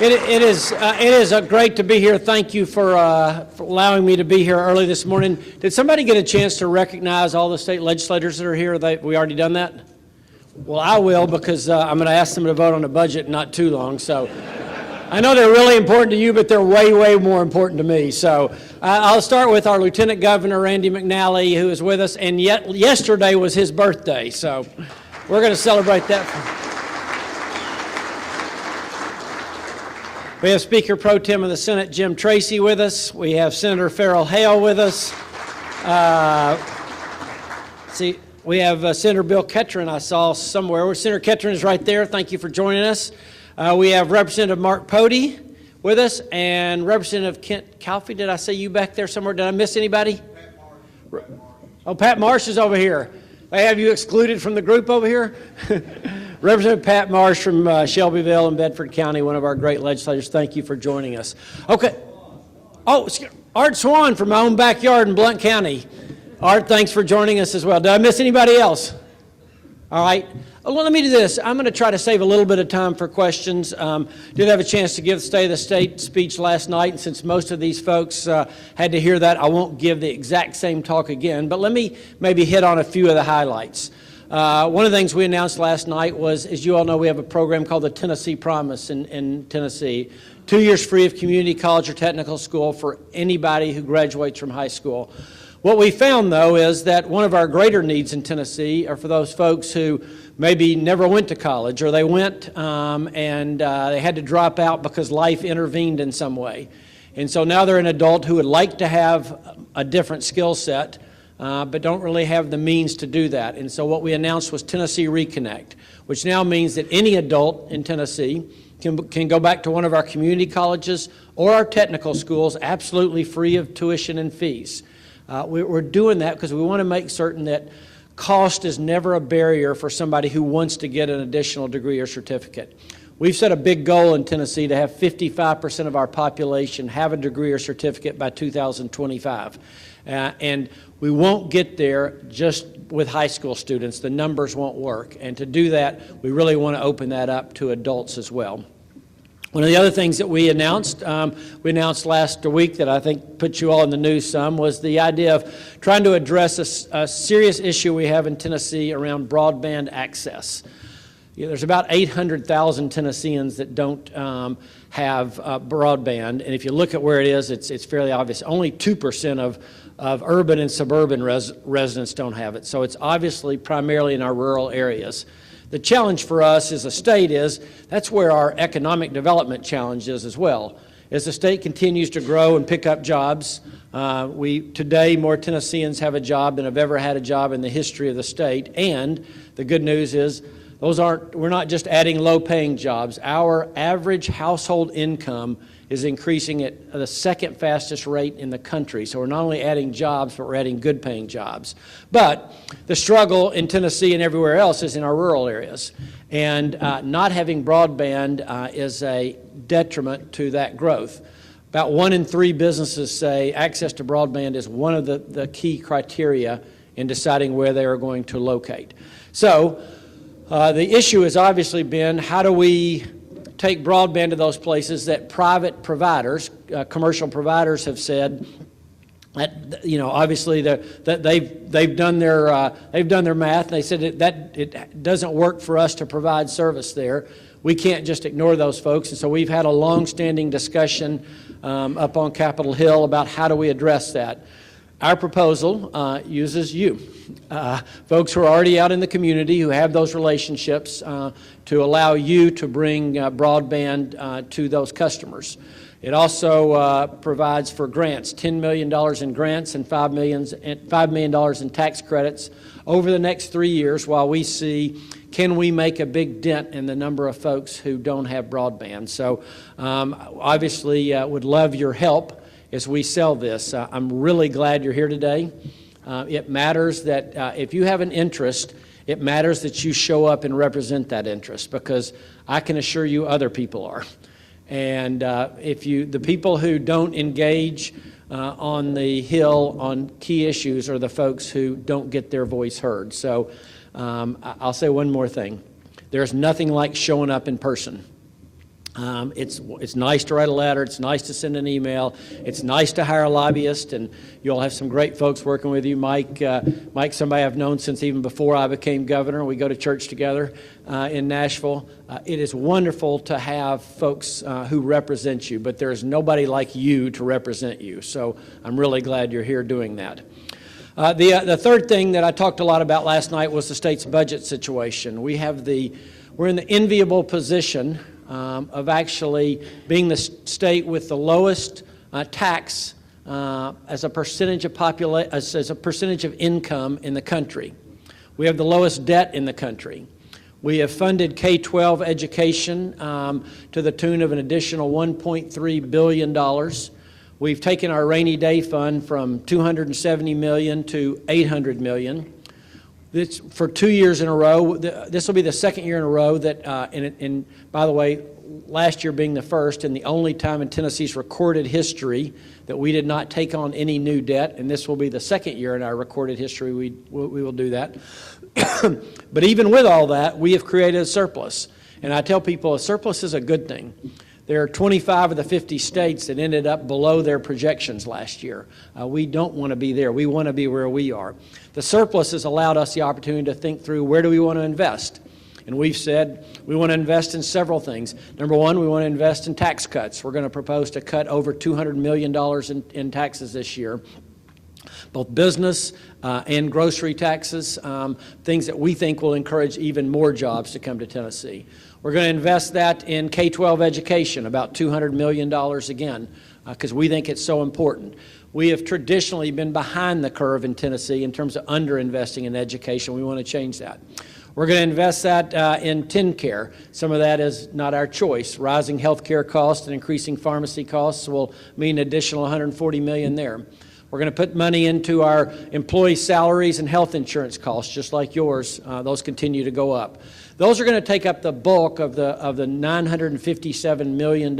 It is great to be here. Thank you for allowing me to be here early this morning. Did somebody get a chance to recognize all the state legislators that are here? We already done that? Well, I will, because I'm going to ask them to vote on the budget in not too long. So I know they're really important to you, but they're way, way more important to me. So I'll start with our Lieutenant Governor, Randy McNally, who is with us. And yet yesterday was his birthday. So we're going to celebrate that. We have Speaker Pro Tem of the Senate, Jim Tracy, with us. We have Senator Farrell Hale with us. We have Senator Bill Ketron I saw somewhere. Senator Ketron is right there. Thank you for joining us. We have Representative Mark Pody with us, and Representative Kent Calfee. Did I say you back there somewhere? Did I miss anybody? Pat Marsh. Oh, Pat Marsh is over here. They have you excluded from the group over here? Representative Pat Marsh from Shelbyville and Bedford County, one of our great legislators. Thank you for joining us. Okay. Oh, Art Swan from my own backyard in Blount County. Art, thanks for joining us as well. Did I miss anybody else? All right. Well, let me do this. I'm going to try to save a little bit of time for questions. Did have a chance to give the State of the State speech last night, and since most of these folks had to hear that, I won't give the exact same talk again, but let me maybe hit on a few of the highlights. One of the things we announced last night was, as you all know, we have a program called the Tennessee Promise in Tennessee. 2 years free of community college or technical school for anybody who graduates from high school. What we found, though, is that one of our greater needs in Tennessee are for those folks who maybe never went to college, or they went and they had to drop out because life intervened in some way. And so now they're an adult who would like to have a different skill set, but don't really have the means to do that. And so what we announced was Tennessee Reconnect, which now means that any adult in Tennessee can go back to one of our community colleges or our technical schools absolutely free of tuition and fees. We're doing that because we want to make certain that cost is never a barrier for somebody who wants to get an additional degree or certificate. We've set a big goal in Tennessee to have 55% of our population have a degree or certificate by 2025. And we won't get there just with high school students. The numbers won't work. And to do that, we really want to open that up to adults as well. One of the other things that we announced last week that I think put you all in the news some, was the idea of trying to address a serious issue we have in Tennessee around broadband access. There's about 800,000 Tennesseans that don't have broadband, and if you look at where it is, it's fairly obvious. Only 2% of urban and suburban residents don't have it, so it's obviously primarily in our rural areas. The challenge for us as a state is that's where our economic development challenge is as well. As the state continues to grow and pick up jobs, today more Tennesseans have a job than have ever had a job in the history of the state. And the good news is we're not just adding low-paying jobs. Our average household income is increasing at the second fastest rate in the country. So we're not only adding jobs, but we're adding good-paying jobs. But the struggle in Tennessee and everywhere else is in our rural areas. And not having broadband is a detriment to that growth. About 1 in 3 businesses say access to broadband is one of the key criteria in deciding where they are going to locate. So the issue has obviously been, how do we take broadband to those places that private providers, commercial providers, have said that, obviously that they've done their math. And they said that it doesn't work for us to provide service there. We can't just ignore those folks. And so we've had a long-standing discussion up on Capitol Hill about how do we address that. Our proposal uses you, folks who are already out in the community, who have those relationships, to allow you to bring broadband to those customers. It also provides for grants, $10 million in grants and $5 million in tax credits over the next 3 years, while we see, can we make a big dent in the number of folks who don't have broadband. So obviously would love your help as we sell this. I'm really glad you're here today. It matters that if you have an interest, it matters that you show up and represent that interest, because I can assure you other people are. And the people who don't engage on the Hill on key issues are the folks who don't get their voice heard. So I'll say one more thing. There's nothing like showing up in person. It's nice to write a letter. It's nice to send an email. It's nice to hire a lobbyist, and you'll have some great folks working with you. Mike, somebody I've known since even before I became governor. We go to church together in Nashville. It is wonderful to have folks who represent you, but there is nobody like you to represent you. So I'm really glad you're here doing that. The third thing that I talked a lot about last night was the state's budget situation. We're in the enviable position of actually being the state with the lowest tax as a percentage of income in the country. We have the lowest debt in the country. We have funded K-12 education to the tune of an additional $1.3 billion. We've taken our rainy day fund from $270 million to $800 million. This, for 2 years in a row, this will be the second year in a row that, and by the way, last year being the first and the only time in Tennessee's recorded history that we did not take on any new debt, and this will be the second year in our recorded history we will do that. But even with all that, we have created a surplus. And I tell people a surplus is a good thing. There are 25 of the 50 states that ended up below their projections last year. We don't want to be there. We want to be where we are. The surplus has allowed us the opportunity to think through where do we want to invest. And we've said we want to invest in several things. Number one, we want to invest in tax cuts. We're going to propose to cut over $200 million in taxes this year, both business and grocery taxes, things that we think will encourage even more jobs to come to Tennessee. We're going to invest that in K-12 education, about $200 million again, because we think it's so important. We have traditionally been behind the curve in Tennessee in terms of underinvesting in education. We want to change that. We're going to invest that in TennCare. Some of that is not our choice. Rising health care costs and increasing pharmacy costs will mean an additional $140 million there. We're going to put money into our employee salaries and health insurance costs, just like yours. Those continue to go up. Those are going to take up the bulk of the $957 million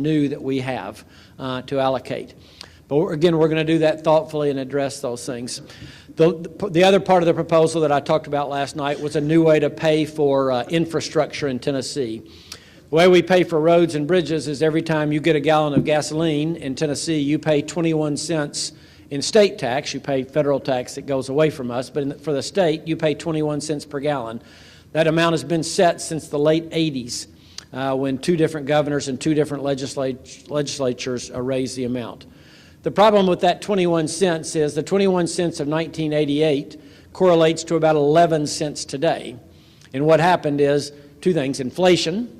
new that we have to allocate. But again, we're going to do that thoughtfully and address those things. The other part of the proposal that I talked about last night was a new way to pay for infrastructure in Tennessee. The way we pay for roads and bridges is every time you get a gallon of gasoline in Tennessee, you pay 21 cents in state tax. You pay federal tax that goes away from us, but for the state, you pay 21 cents per gallon. That amount has been set since the late 80s when two different governors and two different legislatures raised the amount. The problem with that 21 cents is the 21 cents of 1988 correlates to about 11 cents today. And what happened is two things: inflation.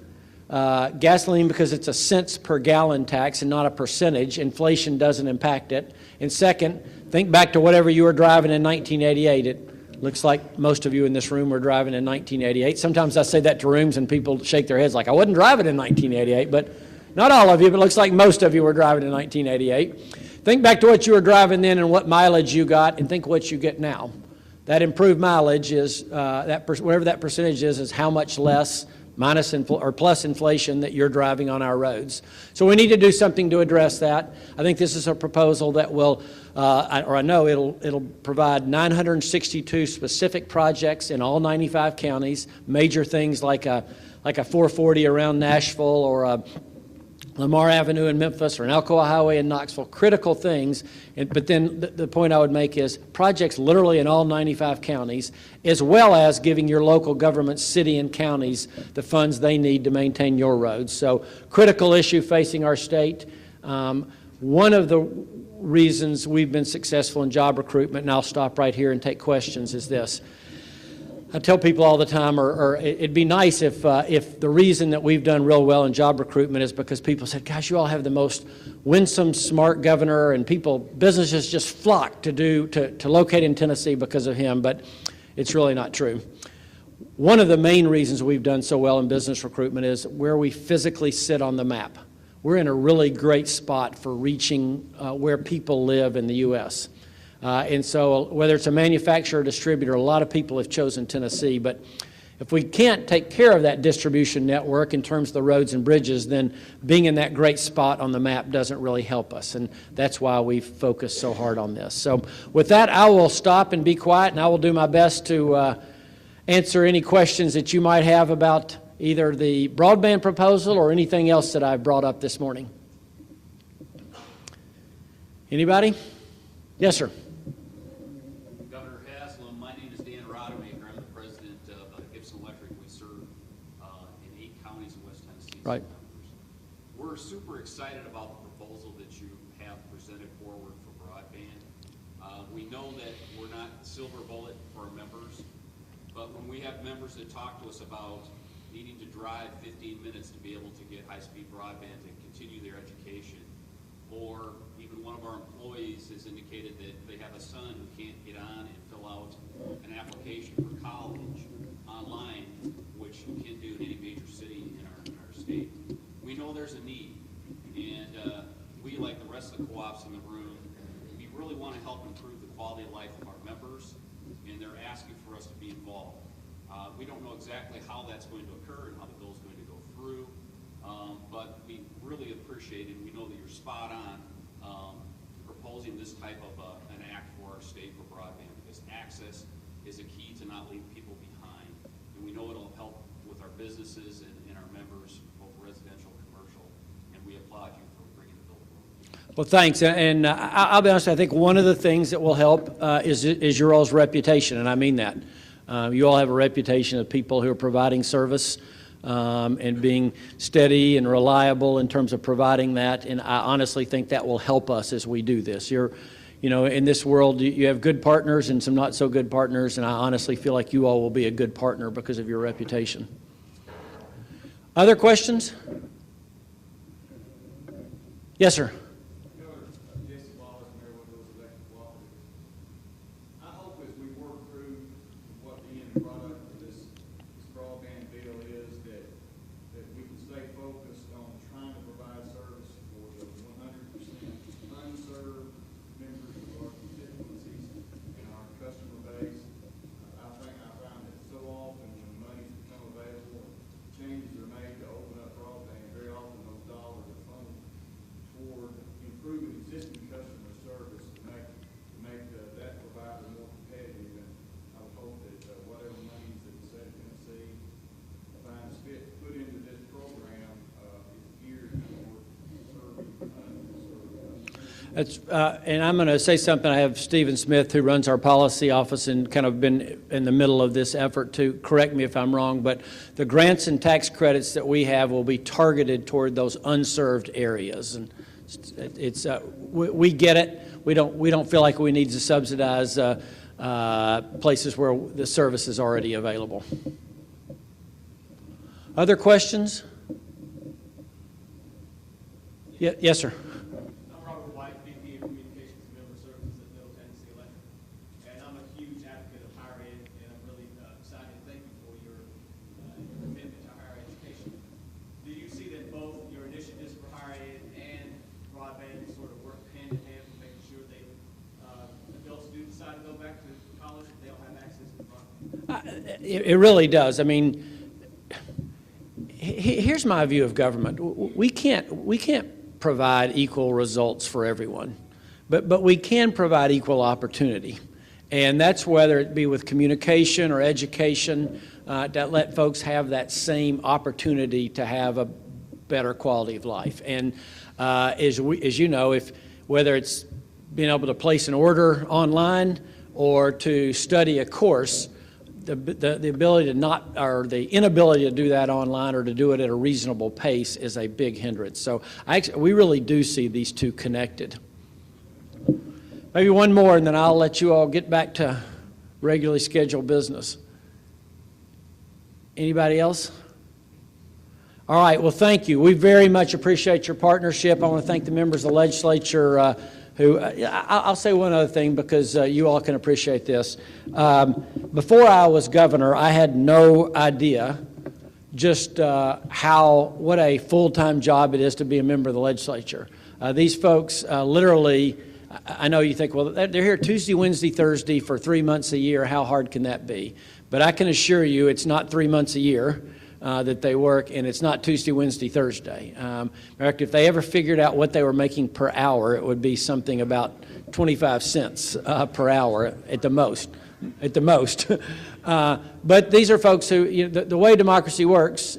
Gasoline, because it's a cents per gallon tax and not a percentage, inflation doesn't impact it. And second, think back to whatever you were driving in 1988. It looks like most of you in this room were driving in 1988. Sometimes I say that to rooms and people shake their heads like, I wasn't driving in 1988, but not all of you, but it looks like most of you were driving in 1988. Think back to what you were driving then and what mileage you got, and think what you get now. That improved mileage is, whatever that percentage is how much less minus or plus inflation that you're driving on our roads. So we need to do something to address that. I think this is a proposal that will, or I know it'll provide 962 specific projects in all 95 counties, major things like a 440 around Nashville, or a Lamar Avenue in Memphis, or an Alcoa Highway in Knoxville, critical things. But then the point I would make is projects literally in all 95 counties, as well as giving your local government, city and counties, the funds they need to maintain your roads. So critical issue facing our state. One of the reasons we've been successful in job recruitment, and I'll stop right here and take questions, is this. I tell people all the time, or it'd be nice if the reason that we've done real well in job recruitment is because people said, gosh, you all have the most winsome, smart governor, and businesses just flock to locate in Tennessee because of him, but it's really not true. One of the main reasons we've done so well in business recruitment is where we physically sit on the map. We're in a really great spot for reaching where people live in the U.S. And so whether it's a manufacturer or distributor, a lot of people have chosen Tennessee. But if we can't take care of that distribution network in terms of the roads and bridges, then being in that great spot on the map doesn't really help us. And that's why we've focused so hard on this. So with that, I will stop and be quiet, and I will do my best to answer any questions that you might have about either the broadband proposal or anything else that I've brought up this morning? Anybody? Yes, sir. Governor Haslam, my name is Dan Rodemaker. I'm the president of Gibson Electric. We serve in 8 counties in West Tennessee. Right. We're super excited about the proposal that you have presented forward for broadband. We know that we're not the silver bullet for our members, but when we have members that talk to us about needing to drive 15 minutes to be able to get high-speed broadband and continue their education, or even one of our employees has indicated that they have a son who can't get on and fill out an application for college online, which you can do in any major city in our state. We know there's a need, and we, like the rest of the co-ops in the room, we really want to help improve the quality of life of our members, and they're asking for us to be involved. We don't know exactly how that's going to occur and how the bill's going to go through, but we really appreciate it, and we know that you're spot on proposing this type of an act for our state for broadband, because access is a key to not leave people behind. And we know it'll help with our businesses and our members, both residential and commercial, and we applaud you for bringing the bill forward. Well, thanks. And I'll be honest, I think one of the things that will help is your all's reputation, and I mean that. You all have a reputation of people who are providing service and being steady and reliable in terms of providing that, and I honestly think that will help us as we do this. You know, in this world, you have good partners and some not so good partners, and I honestly feel like you all will be a good partner because of your reputation. Other questions? Yes, sir. And I'm going to say something. I have Stephen Smith, who runs our policy office and kind of been in the middle of this effort, to correct me if I'm wrong, but the grants and tax credits that we have will be targeted toward those unserved areas. And we get it. We don't feel like we need to subsidize places where the service is already available. Other questions? Yes, sir. It really does. I mean, here's my view of government. We can't provide equal results for everyone, but we can provide equal opportunity, and that's whether it be with communication or education, to let folks have that same opportunity to have a better quality of life. And as you know, whether it's being able to place an order online or to study a course, the ability to not, or the inability to do that online or to do it at a reasonable pace is a big hindrance. So we really do see these two connected. Maybe one more, and then I'll let you all get back to regularly scheduled business. Anybody else? All right, well, thank you. We very much appreciate your partnership. I want to thank the members of the legislature who, I'll say one other thing because you all can appreciate this. Before I was governor, I had no idea just what a full-time job it is to be a member of the legislature. These folks literally, I know you think, well, they're here Tuesday, Wednesday, Thursday for 3 months a year. How hard can that be? But I can assure you it's not 3 months a year that they work, and it's not Tuesday, Wednesday, Thursday. In fact, if they ever figured out what they were making per hour, it would be something about 25 cents per hour at the most. at the most. But these are folks who, the way democracy works,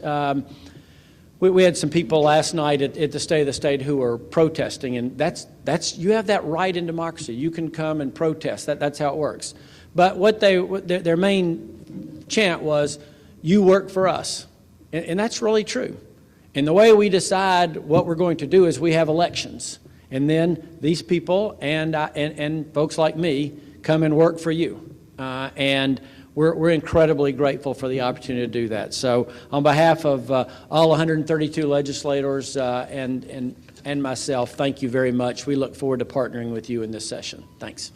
we had some people last night at the State of the State who were protesting, and that's you have that right in democracy. You can come and protest. That's how it works. But what their main chant was, "You work for us," and that's really true. And the way we decide what we're going to do is we have elections, and then these people and folks like me come and work for you, and we're incredibly grateful for the opportunity to do that. So on behalf of all 132 legislators and myself, thank you very much. We look forward to partnering with you in this session. Thanks.